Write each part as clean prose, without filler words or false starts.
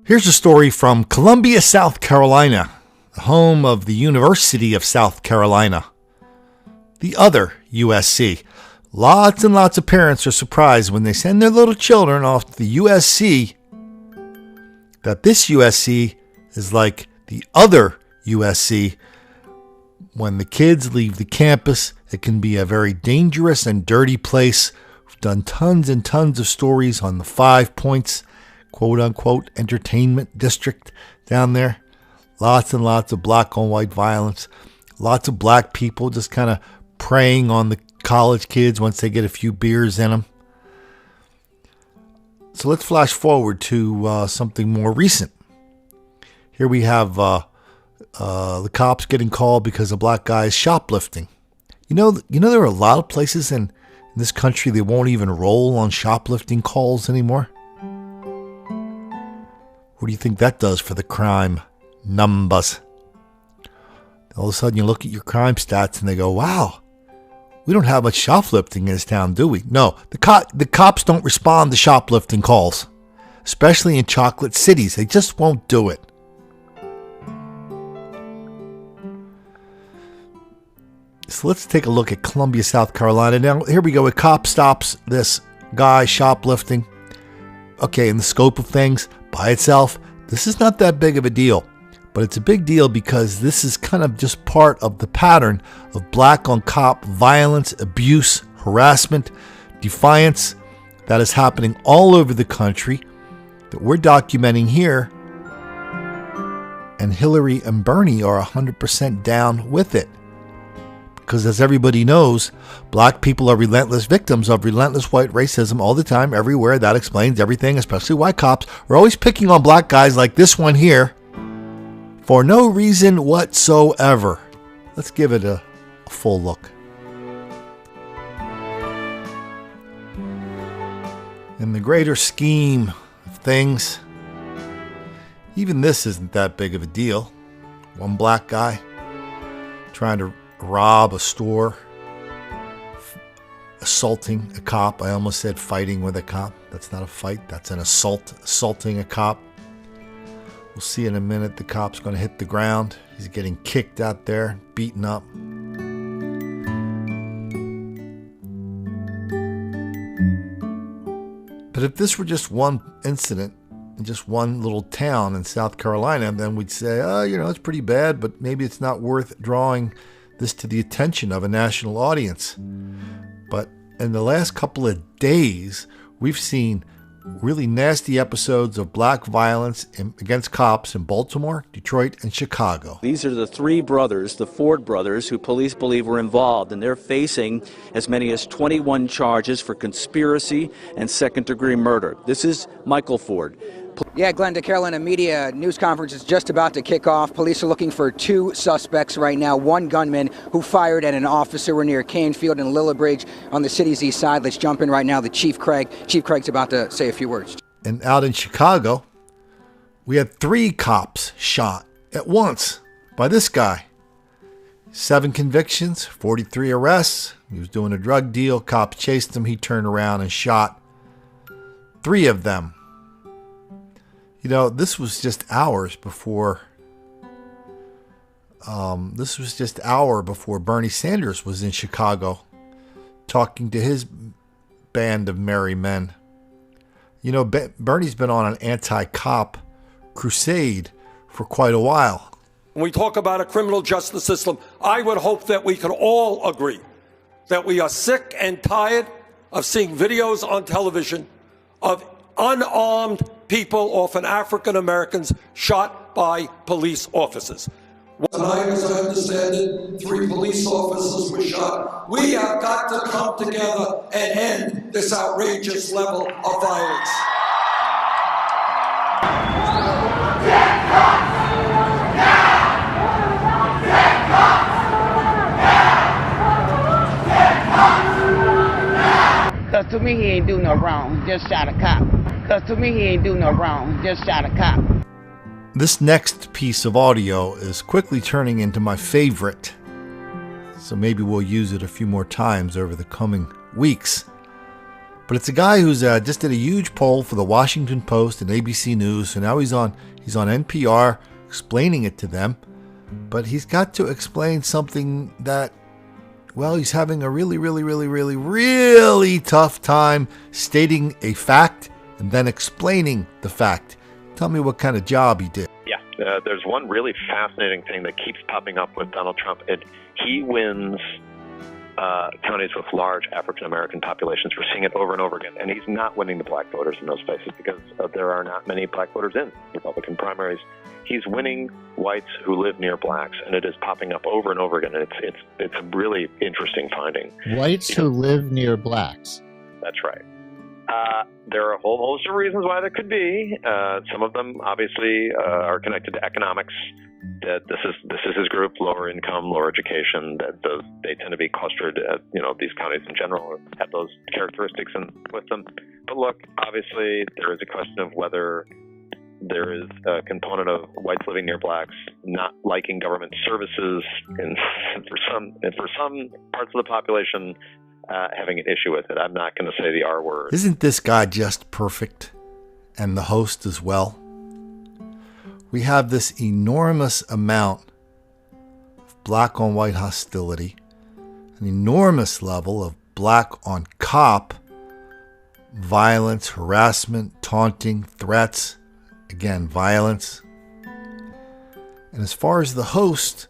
Here's a story from Columbia, South Carolina, the home of the University of South Carolina, the other USC. Lots and lots of parents are surprised when they send their little children off to the USC that this USC is like the other USC. When the kids leave the campus, it can be a very dangerous and dirty place. We've done tons and tons of stories on the 5 Points, quote-unquote, entertainment district down there. Lots and lots of black on white violence. Lots of black people just kind of preying on the college kids once they get a few beers in them. So let's flash forward to something more recent. Here we have the cops getting called because a black guy is shoplifting. You know there are a lot of places in this country that won't even roll on shoplifting calls anymore. What do you think that does for the crime numbers? All of a sudden you look at your crime stats and they go, wow, we don't have much shoplifting in this town, do we? No, the cops don't respond to shoplifting calls, especially in chocolate cities. They just won't do it. So let's take a look at Columbia, South Carolina. Now, here we go. A cop stops this guy shoplifting. Okay, in the scope of things, by itself, this is not that big of a deal. But it's a big deal because this is kind of just part of the pattern of black on cop violence, abuse, harassment, defiance that is happening all over the country that we're documenting here. And Hillary and Bernie are 100% down with it. Because as everybody knows, black people are relentless victims of relentless white racism all the time, everywhere. That explains everything, especially why cops are always picking on black guys like this one here for no reason whatsoever. Let's give it a full look. In the greater scheme of things, even this isn't that big of a deal. One black guy trying to rob a store, assaulting a cop. I almost said fighting with a cop. That's not a fight. That's an assault. Assaulting a cop. We'll see in a minute. The cop's going to hit the ground. He's getting kicked out there, beaten up. But if this were just one incident in just one little town in South Carolina, then we'd say, oh, it's pretty bad, but maybe it's not worth drawing this to the attention of a national audience. But in the last couple of days, we've seen really nasty episodes of black violence against cops in Baltimore, Detroit, and Chicago. These are the three brothers, the Ford brothers, who police believe were involved, and they're facing as many as 21 charges for conspiracy and second-degree murder. This is Michael Ford. Yeah, Glenn, the Carolina Media News Conference is just about to kick off. Police are looking for two suspects right now. One gunman who fired at an officer near Canefield and Lillibridge on the city's east side. Let's jump in right now to Chief Craig. Chief Craig's about to say a few words. And out in Chicago, we had 3 cops shot at once by this guy. 7 convictions, 43 arrests. He was doing a drug deal. Cops chased him. He turned around and shot 3 of them. This was just hours before. This was just an hour before Bernie Sanders was in Chicago, talking to his band of merry men. Bernie's been on an anti-cop crusade for quite a while. When we talk about a criminal justice system, I would hope that we could all agree that we are sick and tired of seeing videos on television of unarmed people, often African Americans, shot by police officers. Tonight, as I understand it, 3 police officers were shot. We have got to come together and end this outrageous level of violence. Because to me, he ain't do no wrong, just shot a cop. Because to me, he ain't do no wrong, just shot a cop. This next piece of audio is quickly turning into my favorite, so maybe we'll use it a few more times over the coming weeks. But it's a guy who's just did a huge poll for the Washington Post and ABC News. So now he's on NPR explaining it to them. But he's got to explain something that, well, he's having a really tough time stating a fact and then explaining the fact. Tell me what kind of job he did. Yeah, there's one really fascinating thing that keeps popping up with Donald Trump. He wins counties with large African-American populations. We're seeing it over and over again. And he's not winning the black voters in those places because there are not many black voters in Republican primaries. He's winning whites who live near blacks, and it is popping up over and over again. And it's a really interesting finding. Whites who live near blacks. That's right. There are a whole host of reasons why that could be. Some of them obviously are connected to economics. That this is his group, lower income, lower education. They tend to be clustered at these counties in general have those characteristics with them. But look, obviously there is a question of whether there is a component of whites living near blacks not liking government services, and for some parts of the population having an issue with it. I'm not going to say the R word. Isn't this guy just perfect? And the host as well. We have this enormous amount of black on white hostility, an enormous level of black on cop violence, harassment, taunting, threats, again, violence. And as far as the host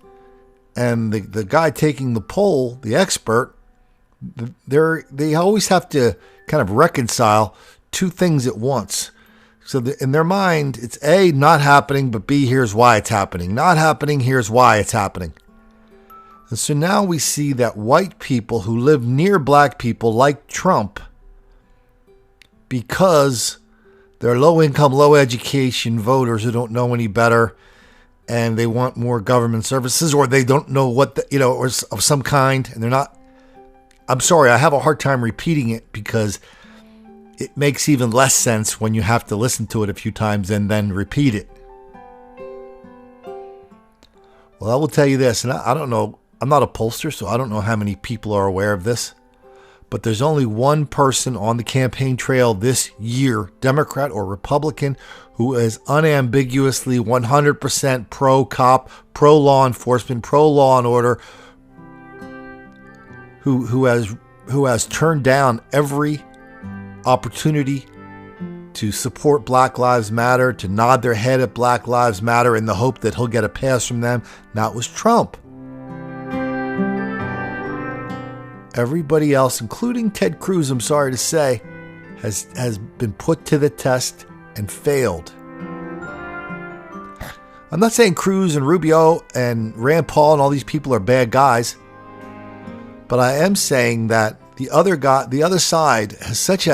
and the guy taking the poll, the expert, they always have to kind of reconcile two things at once. So in their mind, it's A, not happening, but B, here's why it's happening. Not happening, here's why it's happening. And so now we see that white people who live near black people like Trump, because they're low-income, low-education voters who don't know any better, and they want more government services, or they don't know what, or of some kind, and they're not. I'm sorry, I have a hard time repeating it because it makes even less sense when you have to listen to it a few times and then repeat it. Well, I will tell you this, and I don't know, I'm not a pollster, so I don't know how many people are aware of this, but there's only one person on the campaign trail this year, Democrat or Republican, who is unambiguously 100% pro-cop, pro-law enforcement, pro-law and order, who has turned down every opportunity to support Black Lives Matter, to nod their head at Black Lives Matter in the hope that he'll get a pass from them. That was Trump. Everybody else, including Ted Cruz, I'm sorry to say, has been put to the test and failed. I'm not saying Cruz and Rubio and Rand Paul and all these people are bad guys, but I am saying that the other side has such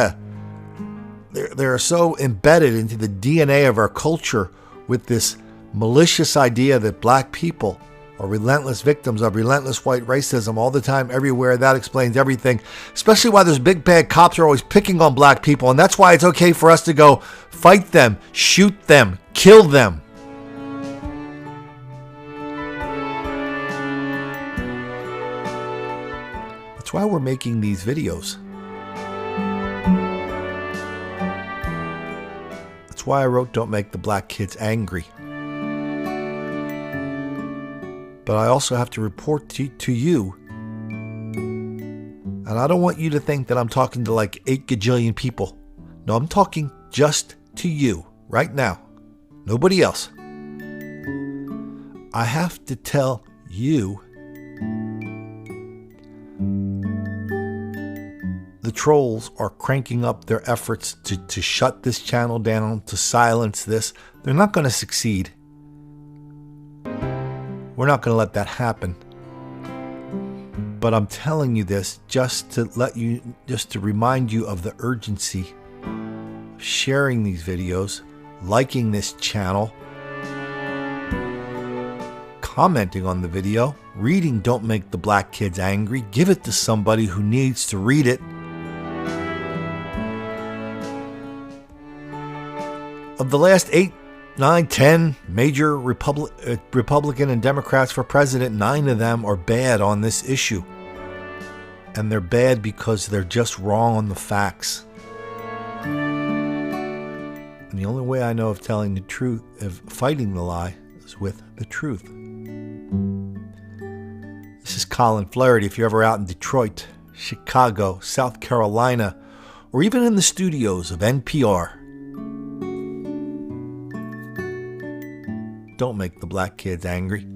they're so embedded into the DNA of our culture with this malicious idea that black people are relentless victims of relentless white racism all the time, everywhere. That explains everything, especially why those big bad cops are always picking on black people. And that's why it's okay for us to go fight them, shoot them, kill them. That's why we're making these videos. That's why I wrote Don't Make the Black Kids Angry. But I also have to report to you. And I don't want you to think that I'm talking to like 8 gajillion people. No, I'm talking just to you right now. Nobody else. I have to tell you the trolls are cranking up their efforts to shut this channel down, to silence this. They're not going to succeed. We're not going to let that happen. But I'm telling you this just to remind you of the urgency of sharing these videos, liking this channel, commenting on the video, reading Don't Make the Black Kids Angry. Give it to somebody who needs to read it. Of the last 8, 9, 10 major Republican and Democrats for president, 9 of them are bad on this issue. And they're bad because they're just wrong on the facts. And the only way I know of telling the truth, of fighting the lie, is with the truth. This is Colin Flaherty. If you're ever out in Detroit, Chicago, South Carolina, or even in the studios of NPR, don't make the black kids angry.